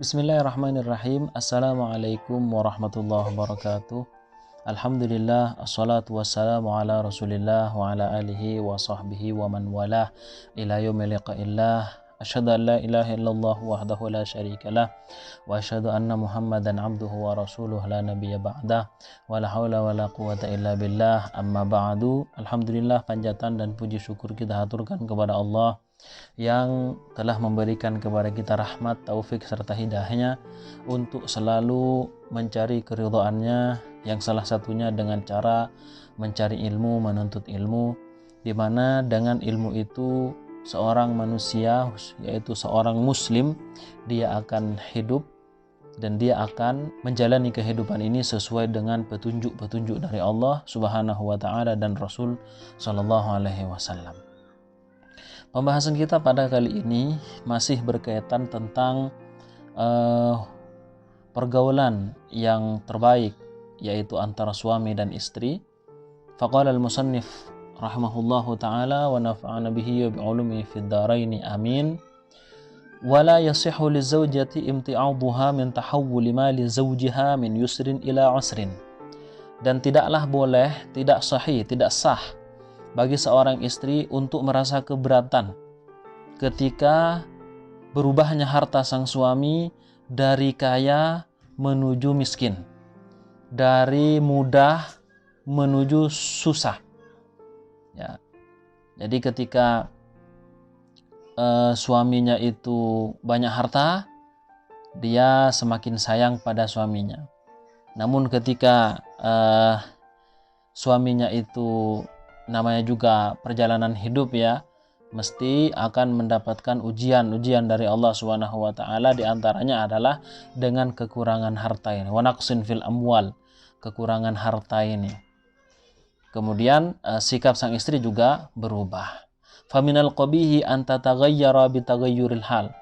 Bismillahirrahmanirrahim. Assalamualaikum warahmatullahi wabarakatuh. Alhamdulillah, assalatu wassalamu ala rasulillah wa ala alihi wa sahbihi wa man walah ila yaumil liqa'illah. Asyhadu an la ilaha illallah wahdahu la syarikalah wa asyhadu anna Muhammadan abduhu wa rasuluh la nabiyya ba'dah wa la haula wa la quwata illa billah. Amma ba'du. Alhamdulillah, panjatan dan puji syukur kita haturkan kepada Allah yang telah memberikan kepada kita rahmat, taufik serta hidayahnya untuk selalu mencari keridhaannya, yang salah satunya dengan cara mencari ilmu, menuntut ilmu, di mana dengan ilmu itu seorang manusia, yaitu seorang muslim, dia akan hidup dan dia akan menjalani kehidupan ini sesuai dengan petunjuk-petunjuk dari Allah Subhanahu wa taala dan Rasul sallallahu alaihi wasallam. Pembahasan kita pada kali ini masih berkaitan tentang pergaulan yang terbaik, yaitu antara suami dan istri. Faqala al-musannif rahimahullahu ta'ala wa nafa'ana bihi wa bi'ulumi fid dharaini amin. Wala yasihhu lizawjati imti'aduha min tahawwuli mali zawjiha min yusrin ila usrin. Dan tidaklah boleh, tidak sahih, tidak sah bagi seorang istri untuk merasa keberatan ketika berubahnya harta sang suami dari kaya menuju miskin, dari mudah menuju susah. Ya. Jadi ketika suaminya itu banyak harta, dia semakin sayang pada suaminya. Namun ketika suaminya itu namanya juga perjalanan hidup, ya, mesti akan mendapatkan ujian dari Allah Subhanahu wa taala. Di antaranya adalah dengan kekurangan harta ini, wa naqsin fil amwal, kekurangan harta ini. Kemudian sikap sang istri juga berubah. Faminal qabihi an tataghayyara bi taghayyuril hal.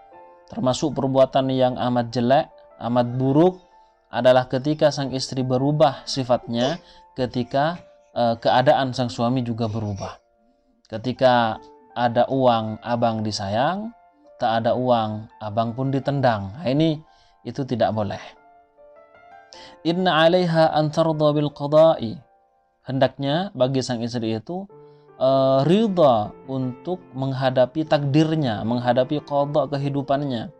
Termasuk perbuatan yang amat jelek, amat buruk adalah ketika sang istri berubah sifatnya ketika keadaan sang suami juga berubah. Ketika ada uang, abang disayang, tak ada uang, abang pun ditendang. Nah, itu tidak boleh. Inna 'alaiha an tardha bil qada'i. Hendaknya bagi sang istri itu ridha untuk menghadapi takdirnya, menghadapi qada kehidupannya.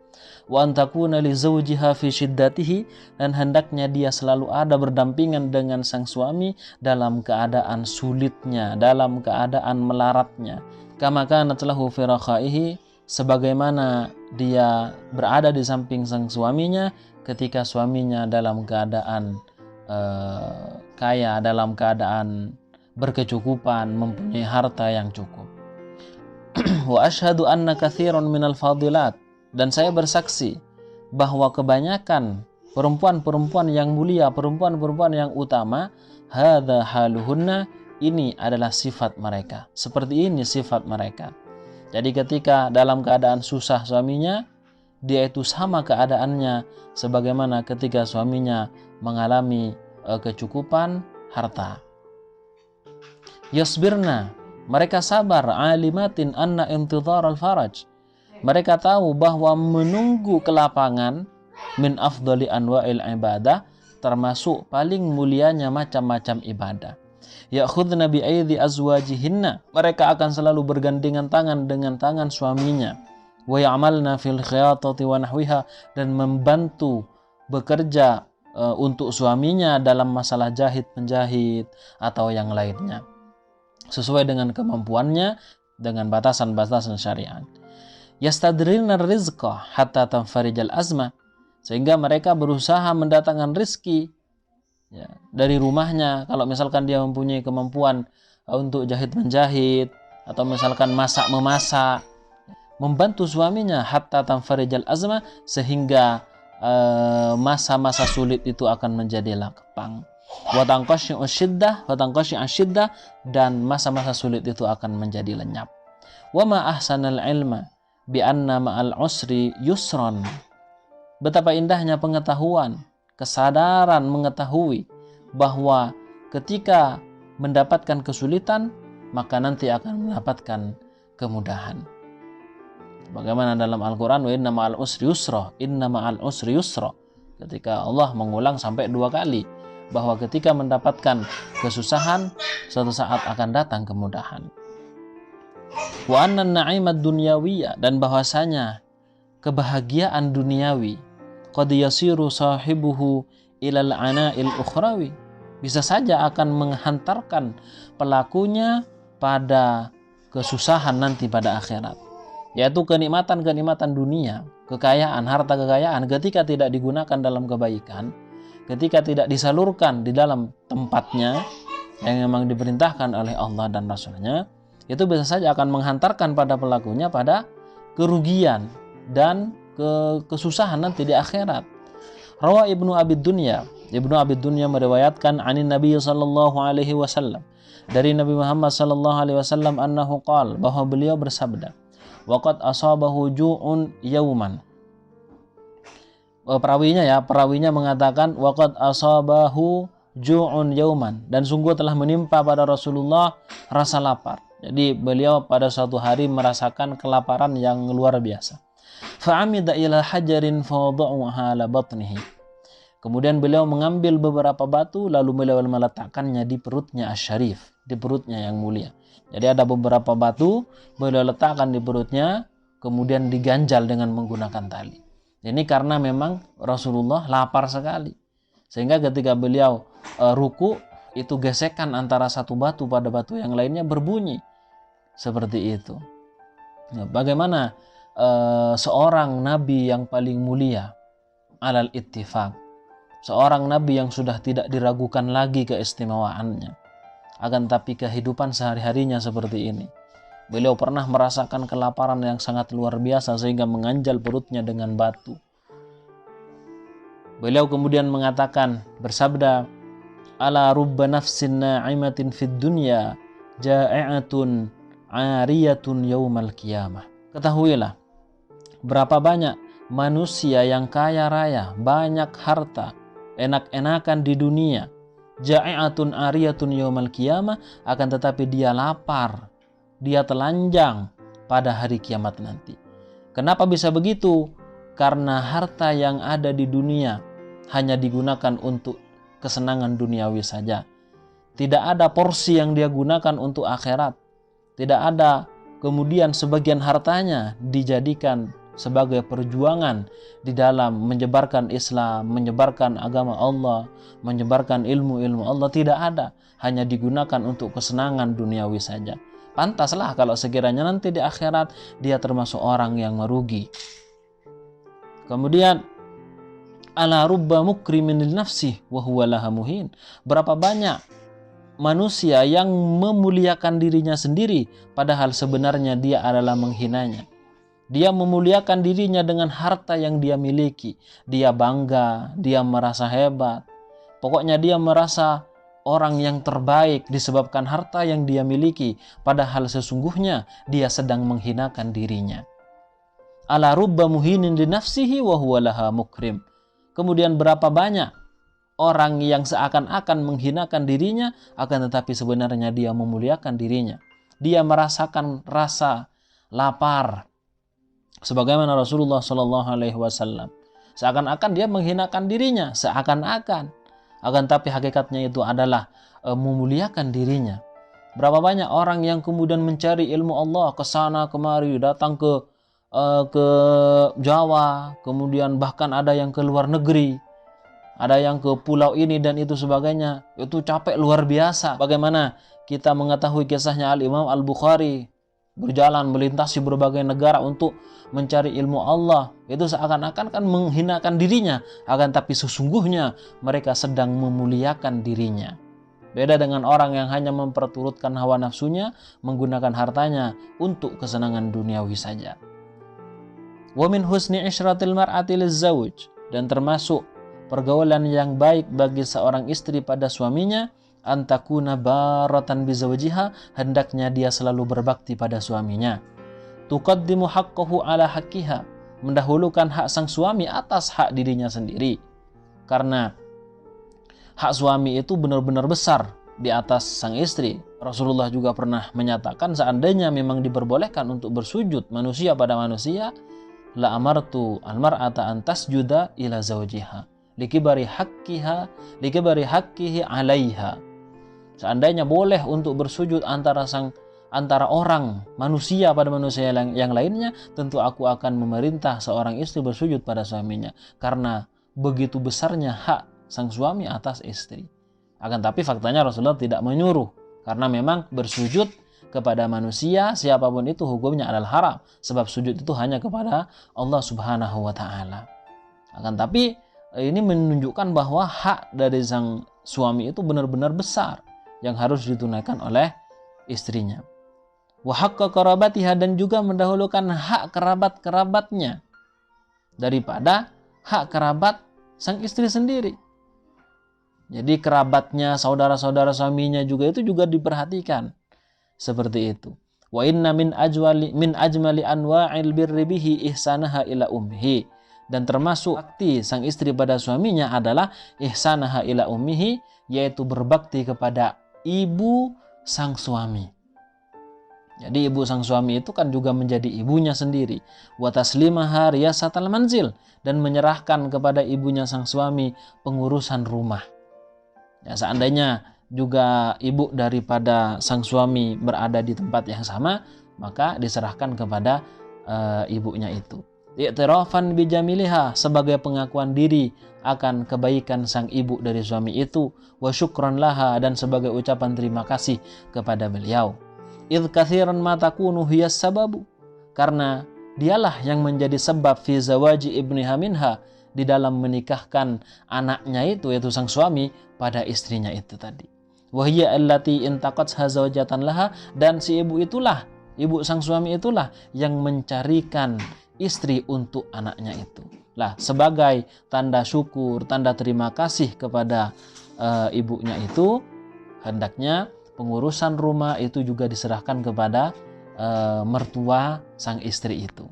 Wa antakuna li zawjiha fi shiddatihi, dan hendaknya dia selalu ada berdampingan dengan sang suami dalam keadaan sulitnya, dalam keadaan melaratnya. Kama kanat lahu fi rakhaihi, sebagaimana dia berada di samping sang suaminya ketika suaminya dalam keadaan kaya, dalam keadaan berkecukupan, mempunyai harta yang cukup. Wa asyhadu anna katsiran minal fadilat, dan saya bersaksi bahwa kebanyakan perempuan-perempuan yang mulia, perempuan-perempuan yang utama, hadza haluhunna, ini adalah sifat mereka. Seperti ini sifat mereka. Jadi ketika dalam keadaan susah suaminya, dia itu sama keadaannya sebagaimana ketika suaminya mengalami kecukupan harta. Yasbirna, mereka sabar, alimatin anna intidhar al-faraj. Mereka tahu bahwa menunggu kelapangan min afdali anwa'il ibadah, termasuk paling mulianya macam-macam ibadah. Ya'khudna bi aidi azwajihinna, mereka akan selalu bergandengan tangan dengan tangan suaminya. Wa ya'malna fil khiyatati wa nahwiha, dan membantu bekerja untuk suaminya dalam masalah jahit penjahit atau yang lainnya, sesuai dengan kemampuannya, dengan batasan-batasan syariat. Yastadrilna rizqa hatta tanfarijal azma, sehingga mereka berusaha mendatangkan rizki, ya, dari rumahnya. Kalau misalkan dia mempunyai kemampuan untuk jahit menjahit atau misalkan masak memasak, membantu suaminya hatta tanfarijal azma, sehingga masa-masa sulit itu akan menjadi lapang. Wa tanqashi'u syiddah, dan masa-masa sulit itu akan menjadi lenyap. Wa ma ahsanal ilma bi anna ma'al usri yusran. Betapa indahnya pengetahuan, kesadaran mengetahui bahwa ketika mendapatkan kesulitan, maka nanti akan mendapatkan kemudahan. Bagaimana dalam Al-Quran, wa inna ma'al usri yusra, inna ma'al usri yusra. Ketika Allah mengulang sampai 2 kali, bahwa ketika mendapatkan kesusahan, suatu saat akan datang kemudahan. Wa anna na'imat dunyawiyya, dan bahwasanya kebahagiaan duniawi, qad yasiru sahibuhu ilal ana'il ukhrawi, bisa saja akan menghantarkan pelakunya pada kesusahan nanti pada akhirat, yaitu kenikmatan-kenikmatan dunia, kekayaan, harta kekayaan, ketika tidak digunakan dalam kebaikan, ketika tidak disalurkan di dalam tempatnya yang memang diperintahkan oleh Allah dan Rasul-Nya, itu bisa saja akan menghantarkan pada pelakunya pada kerugian dan kesusahan nanti di akhirat. Rawa Ibnu Abi Dunya, Ibnu Abi Dunya meriwayatkan anin Nabi sallallahu alaihi wasallam, dari Nabi Muhammad sallallahu alaihi wasallam, annahu qala, bahwa beliau bersabda, waqad asabahu ju'un yauman. Perawinya mengatakan waqad asabahu ju'un yauman, dan sungguh telah menimpa pada Rasulullah rasa lapar. Jadi beliau pada suatu hari merasakan kelaparan yang luar biasa. Fa'amida ila hajarin fawada'uha ala batnihi. Kemudian beliau mengambil beberapa batu lalu beliau meletakkannya di perutnya asy-syarif, di perutnya yang mulia. Jadi ada beberapa batu beliau letakkan di perutnya, kemudian diganjal dengan menggunakan tali. Ini karena memang Rasulullah lapar sekali, sehingga ketika beliau ruku, itu gesekan antara satu batu pada batu yang lainnya berbunyi seperti itu. Bagaimana seorang nabi yang paling mulia alal ittifaq, seorang nabi yang sudah tidak diragukan lagi keistimewaannya, akan tapi kehidupan sehari-harinya seperti ini. Beliau pernah merasakan kelaparan yang sangat luar biasa sehingga menganjal perutnya dengan batu. Beliau kemudian mengatakan, bersabda, ala rubba nafsin na'imatin fid dunya ja'i'atun 'ariyatun yaumal qiyamah. Ketahuilah, berapa banyak manusia yang kaya raya, banyak harta, enak-enakan di dunia, ja'i'atun 'ariyatun yaumal qiyamah, akan tetapi dia lapar, dia telanjang pada hari kiamat nanti. Kenapa bisa begitu? Karena harta yang ada di dunia hanya digunakan untuk kesenangan duniawi saja. Tidak ada porsi yang dia gunakan untuk akhirat. Tidak ada kemudian sebagian hartanya dijadikan sebagai perjuangan di dalam menyebarkan Islam, menyebarkan agama Allah, menyebarkan ilmu-ilmu Allah. Tidak ada. Hanya digunakan untuk kesenangan duniawi saja. Pantaslah kalau sekiranya nanti di akhirat dia termasuk orang yang merugi. Kemudian ala rubba mukrimin lin nafsi wa huwa laha muhin. Berapa banyak manusia yang memuliakan dirinya sendiri padahal sebenarnya dia adalah menghinanya. Dia memuliakan dirinya dengan harta yang dia miliki. Dia bangga, dia merasa hebat. Pokoknya dia merasa orang yang terbaik disebabkan harta yang dia miliki, padahal sesungguhnya dia sedang menghinakan dirinya. Ala rubba muhinin li nafsihi wa huwa laha mukrim. Kemudian berapa banyak orang yang seakan-akan menghinakan dirinya, akan tetapi sebenarnya dia memuliakan dirinya. Dia merasakan rasa lapar, sebagaimana Rasulullah SAW. Seakan-akan dia menghinakan dirinya, seakan-akan. Akan tapi hakikatnya itu adalah memuliakan dirinya. Berapa banyak orang yang kemudian mencari ilmu Allah ke sana kemari, datang ke Jawa, kemudian bahkan ada yang ke luar negeri, ada yang ke pulau ini dan itu sebagainya. Itu capek luar biasa. Bagaimana kita mengetahui kisahnya Al-Imam Al-Bukhari berjalan melintasi berbagai negara untuk mencari ilmu Allah. Itu seakan-akan kan menghinakan dirinya, akan tapi sesungguhnya mereka sedang memuliakan dirinya. Beda dengan orang yang hanya memperturutkan hawa nafsunya, menggunakan hartanya untuk kesenangan duniawi saja. Wa min husni ishratil mar'ati lizzauj, dan termasuk pergaulan yang baik bagi seorang istri pada suaminya, antakuna baratan bizawjiha, hendaknya dia selalu berbakti pada suaminya. Tuqaddimu haqqahu ala haqqiha, mendahulukan hak sang suami atas hak dirinya sendiri. Karena hak suami itu benar-benar besar di atas sang istri. Rasulullah juga pernah menyatakan seandainya memang diperbolehkan untuk bersujud manusia pada manusia, la amartu almar'ata an tasjuda ila zawjiha likibari haqqihi 'alaiha. Seandainya boleh untuk bersujud antara orang manusia pada manusia yang lainnya, tentu aku akan memerintah seorang istri bersujud pada suaminya karena begitu besarnya hak sang suami atas istri. Akan tapi faktanya Rasulullah tidak menyuruh, karena memang bersujud kepada manusia siapapun itu hukumnya adalah haram, sebab sujud itu hanya kepada Allah Subhanahu wa taala. Akan tapi ini menunjukkan bahwa hak dari sang suami itu benar-benar besar yang harus ditunaikan oleh istrinya. Wa haqqa qarabatiha, dan juga mendahulukan hak kerabat-kerabatnya daripada hak kerabat sang istri sendiri. Jadi kerabatnya, saudara-saudara suaminya juga itu juga diperhatikan. Seperti itu. Wa inna min ajmali anwa'il birri bihi ihsanaha ila ummihi. Dan termasuk bakti sang istri pada suaminya adalah ihsanaha ila ummihi, yaitu berbakti kepada ibu sang suami. Jadi ibu sang suami itu kan juga menjadi ibunya sendiri. Wa taslimaha riyasatal manzil, dan menyerahkan kepada ibunya sang suami pengurusan rumah. Ya, seandainya juga ibu daripada sang suami berada di tempat yang sama, maka diserahkan kepada ibunya itu. I'tirafan bijamiliha, sebagai pengakuan diri akan kebaikan sang ibu dari suami itu, wa syukran laha, dan sebagai ucapan terima kasih kepada beliau. Idh kathiran ma takunu hiyas sababu, karena dialah yang menjadi sebab fi zawaji ibniha minha, di dalam menikahkan anaknya itu, yaitu sang suami, pada istrinya itu tadi. Wahiyya allati intaqat zawjatan laha, dan si ibu sang suami itulah yang mencarikan istri untuk anaknya itu. Lah, sebagai tanda syukur, tanda terima kasih kepada ibunya itu, hendaknya pengurusan rumah itu juga diserahkan kepada mertua sang istri itu.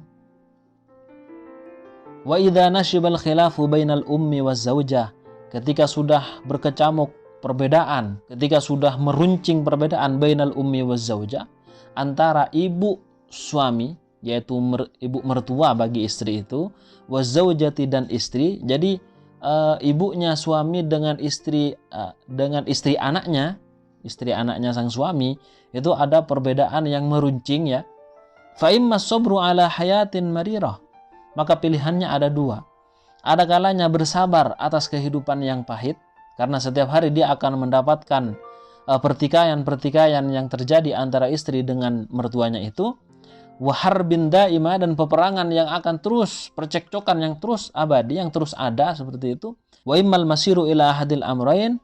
Wa idza nashibal khilafu bainal ummi waz zaujah, ketika sudah berkecamuk perbedaan, ketika sudah meruncing perbedaan bainal ummi waz zaujah, antara ibu suami, yaitu ibu mertua bagi istri itu, waz zaujati, dan istri. Jadi ibunya suami dengan istri anaknya sang suami itu ada perbedaan yang meruncing ya. Fa imma sabru ala hayatin marirah, maka pilihannya ada dua. Ada kalanya bersabar atas kehidupan yang pahit, karena setiap hari dia akan mendapatkan pertikaian yang terjadi antara istri dengan mertuanya itu. Wa harbin daima, dan peperangan yang akan terus, percekcokan yang terus abadi, yang terus ada, seperti itu. Wa immal masiru ila ahadil amrayn,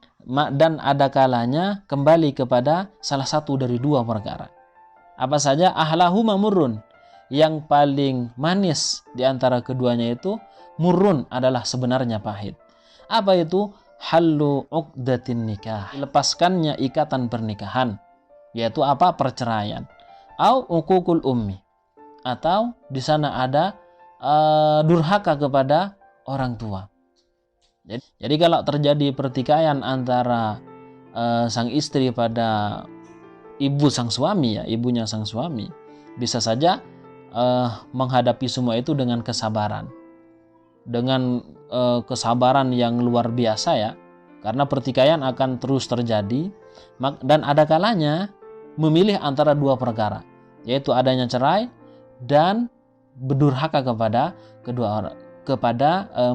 dan ada kalanya kembali kepada salah satu dari dua perkara. Apa saja? Ahlahuma murrun, yang paling manis di antara keduanya itu, murrun adalah sebenarnya pahit. Apa itu? Hallu uqdatin nikah, lepaskannya ikatan pernikahan, yaitu apa? Perceraian. Au uququl ummi, atau di sana ada durhaka kepada orang tua. Jadi kalau terjadi pertikaian antara sang istri pada ibu sang suami, ya, ibunya sang suami, bisa saja menghadapi semua itu dengan kesabaran. Dengan kesabaran yang luar biasa ya, karena pertikaian akan terus terjadi, dan ada kalanya memilih antara dua perkara, yaitu adanya cerai dan berdurhaka kepada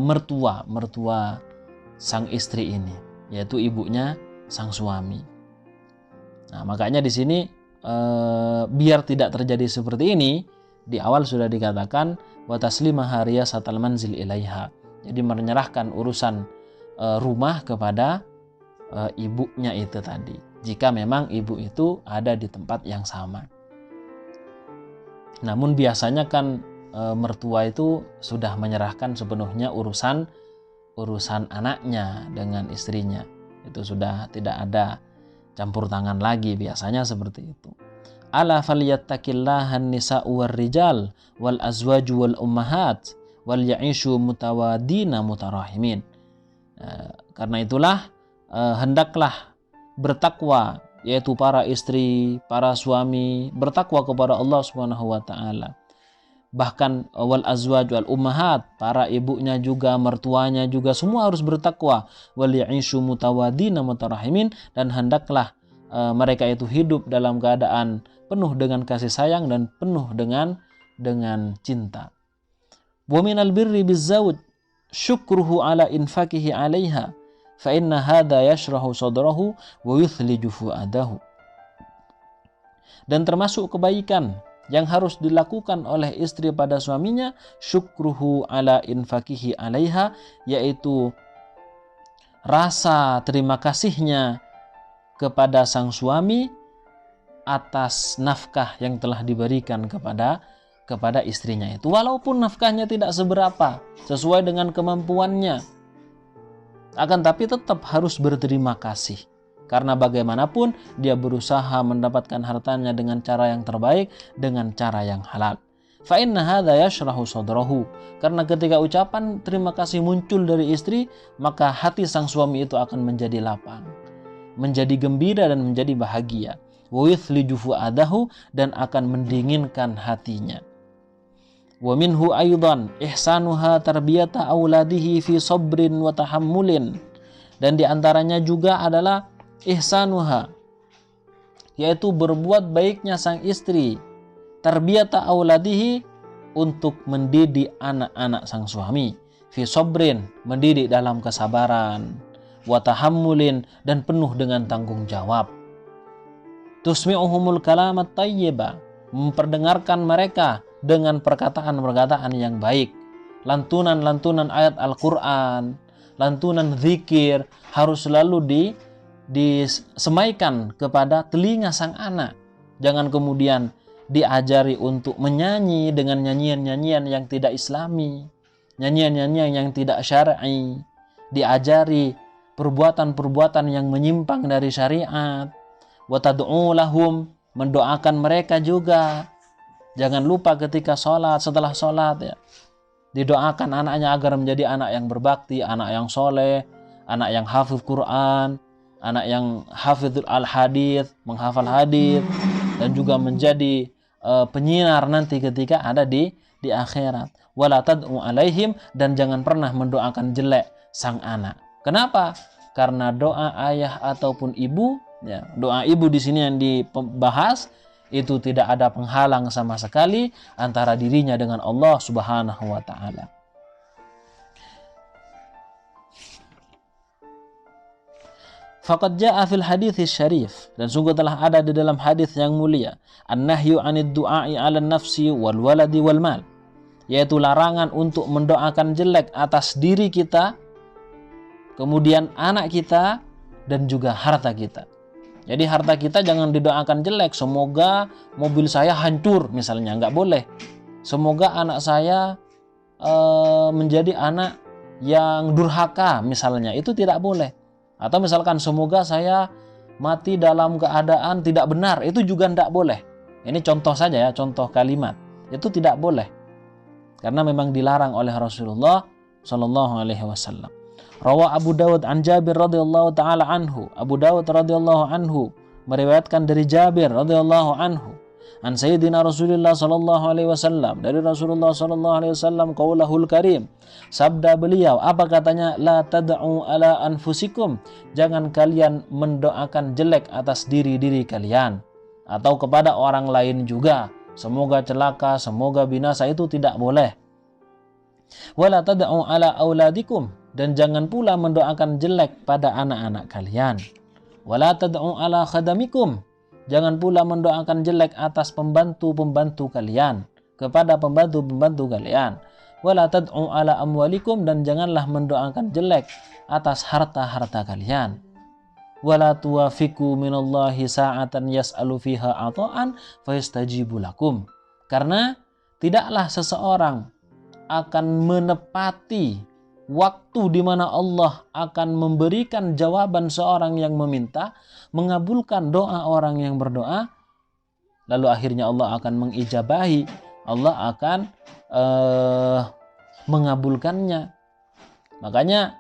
mertua sang istri ini, yaitu ibunya sang suami. Nah, makanya di sini biar tidak terjadi seperti ini, di awal sudah dikatakan wa taslimaha riyasatal manzil ilaiha. Jadi menyerahkan urusan rumah kepada ibunya itu tadi, jika memang ibu itu ada di tempat yang sama. Namun biasanya kan mertua itu sudah menyerahkan sepenuhnya urusan anaknya dengan istrinya. Itu sudah tidak ada campur tangan lagi, biasanya seperti itu. Ala falyattaqillahan nisa'u war rijal wal azwaju wal ummahat wal ya'ishu mutawadina mutarahimin. Karena itulah hendaklah bertakwa yaitu para istri, para suami bertakwa kepada Allah Subhanahu wa taala. Bahkan wal azwaj wal ummahat, para ibunya juga, mertuanya juga, semua harus bertakwa. Wal ya'ishu mutawadina mutarahimin, dan hendaklah mereka itu hidup dalam keadaan penuh dengan kasih sayang dan penuh dengan cinta. Wa minal birri bizzawj syukruhu ala infakihi 'alaiha fa inna hadha yashrahu sadrahu wa yuthliju fuadahu. Dan termasuk kebaikan yang harus dilakukan oleh istri pada suaminya, syukruhu ala infakihi 'alaiha, yaitu rasa terima kasihnya kepada sang suami atas nafkah yang telah diberikan kepada istrinya itu, walaupun nafkahnya tidak seberapa sesuai dengan kemampuannya, akan tapi tetap harus berterima kasih, karena bagaimanapun dia berusaha mendapatkan hartanya dengan cara yang terbaik, dengan cara yang halal. Fa inna hadza yashrahu sadrahu, karena ketika ucapan terima kasih muncul dari istri, maka hati sang suami itu akan menjadi lapang, menjadi gembira dan menjadi bahagia. Wa yuthliju fuadahu, dan akan mendinginkan hatinya. Wa minhu aidan ihsanuha tarbiyata auladihi fi sabrin wa tahammulin, dan diantaranya juga adalah ihsanuha, yaitu berbuat baiknya sang istri, tarbiyata auladihi, untuk mendidik anak-anak sang suami, fi sabrin, mendidik dalam kesabaran, wa tahammulin, dan penuh dengan tanggung jawab. Tusmi'uhumul kalamat tayyiba, memperdengarkan mereka dengan perkataan-perkataan yang baik. Lantunan-lantunan ayat Al-Quran, lantunan zikir harus selalu disemaikan kepada telinga sang anak. Jangan kemudian diajari untuk menyanyi dengan nyanyian-nyanyian yang tidak islami, nyanyian-nyanyian yang tidak syar'i, diajari perbuatan-perbuatan yang menyimpang dari syariat. Wa tad'u lahum, mendoakan mereka juga. Jangan lupa ketika sholat, setelah sholat ya, didoakan anaknya agar menjadi anak yang berbakti, anak yang soleh, anak yang hafidh Quran, anak yang hafidhul al-hadith, menghafal hadith, dan juga menjadi penyiar nanti ketika ada di akhirat. Wala tad'u alaihim, dan jangan pernah mendoakan jelek sang anak. Kenapa? Karena doa ayah ataupun ibu, ya, doa ibu di sini yang dibahas itu tidak ada penghalang sama sekali antara dirinya dengan Allah Subhanahu wa taala. Faqad jaa fil hadits syarif, dan sungguh telah ada di dalam hadis yang mulia, an-nahyu 'anid du'a'i 'alan nafsi wal waladi wal mal, yaitu larangan untuk mendoakan jelek atas diri kita, kemudian anak kita, dan juga harta kita. Jadi harta kita jangan didoakan jelek, semoga mobil saya hancur misalnya, nggak boleh. Semoga anak saya menjadi anak yang durhaka misalnya, itu tidak boleh. Atau misalkan semoga saya mati dalam keadaan tidak benar, itu juga tidak boleh. Ini contoh saja ya, contoh kalimat. Itu tidak boleh. Karena memang dilarang oleh Rasulullah sallallahu alaihi wasallam. Rawa Abu Dawud an Jabir radhiyallahu taala anhu. Abu Dawud radhiyallahu anhu meriwayatkan dari Jabir radhiyallahu anhu, an Sayyidina Rasulullah sallallahu alaihi wasallam, dari Rasulullah sallallahu alaihi wasallam, qaulahul karim, sabda beliau, apa katanya? La tad'u ala anfusikum, jangan kalian mendoakan jelek atas diri-diri kalian atau kepada orang lain juga, semoga celaka, semoga binasa, itu tidak boleh. Wala tad'u ala auladikum, dan jangan pula mendoakan jelek pada anak-anak kalian. Wala tad'u ala khadamikum, jangan pula mendoakan jelek atas pembantu-pembantu kalian, kepada pembantu-pembantu kalian. Wala tad'u ala amwalikum, dan janganlah mendoakan jelek atas harta-harta kalian. Wala tuwafiku minallahi sa'atan yas'alu fiha ata'an fayastajibu lakum, karena tidaklah seseorang akan menepati waktu di mana Allah akan memberikan jawaban seorang yang meminta, mengabulkan doa orang yang berdoa, lalu akhirnya Allah akan mengijabahi, Allah akan mengabulkannya. Makanya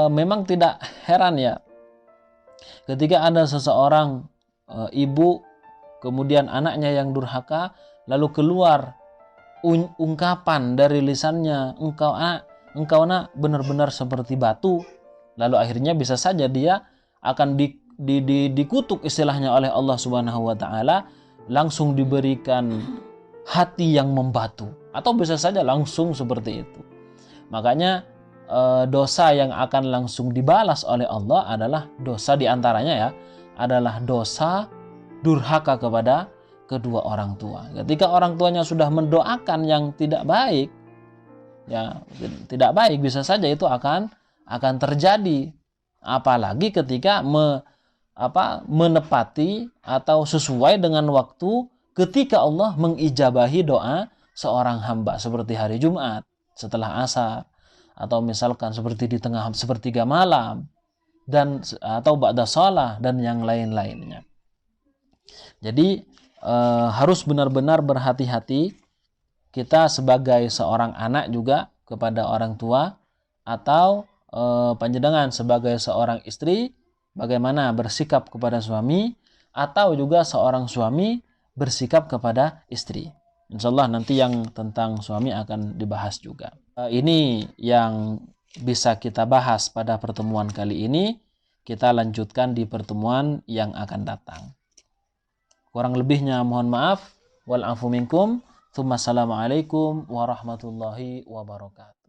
memang tidak heran ya, ketika ada seseorang ibu, kemudian anaknya yang durhaka, lalu keluar ungkapan dari lisannya, engkau nak benar-benar seperti batu. Lalu akhirnya bisa saja dia akan dikutuk istilahnya oleh Allah Subhanahu wa taala, langsung diberikan hati yang membatu, atau bisa saja langsung seperti itu. Makanya dosa yang akan langsung dibalas oleh Allah adalah dosa diantaranya ya, adalah dosa durhaka kepada kedua orang tua. Ketika orang tuanya sudah mendoakan yang tidak baik, ya tidak baik, bisa saja itu akan terjadi. Apalagi ketika menepati atau sesuai dengan waktu ketika Allah mengijabahi doa seorang hamba, seperti hari Jumat setelah asar, atau misalkan seperti di tengah sepertiga malam, dan atau ba'da shalah dan yang lain-lainnya. Jadi harus benar-benar berhati-hati kita sebagai seorang anak juga kepada orang tua, atau panjenengan sebagai seorang istri bagaimana bersikap kepada suami, atau juga seorang suami bersikap kepada istri. Insyaallah nanti yang tentang suami akan dibahas juga. Ini yang bisa kita bahas pada pertemuan kali ini. Kita lanjutkan di pertemuan yang akan datang. Kurang lebihnya mohon maaf. Wal afu minkum. Assalamualaikum warahmatullahi wabarakatuh.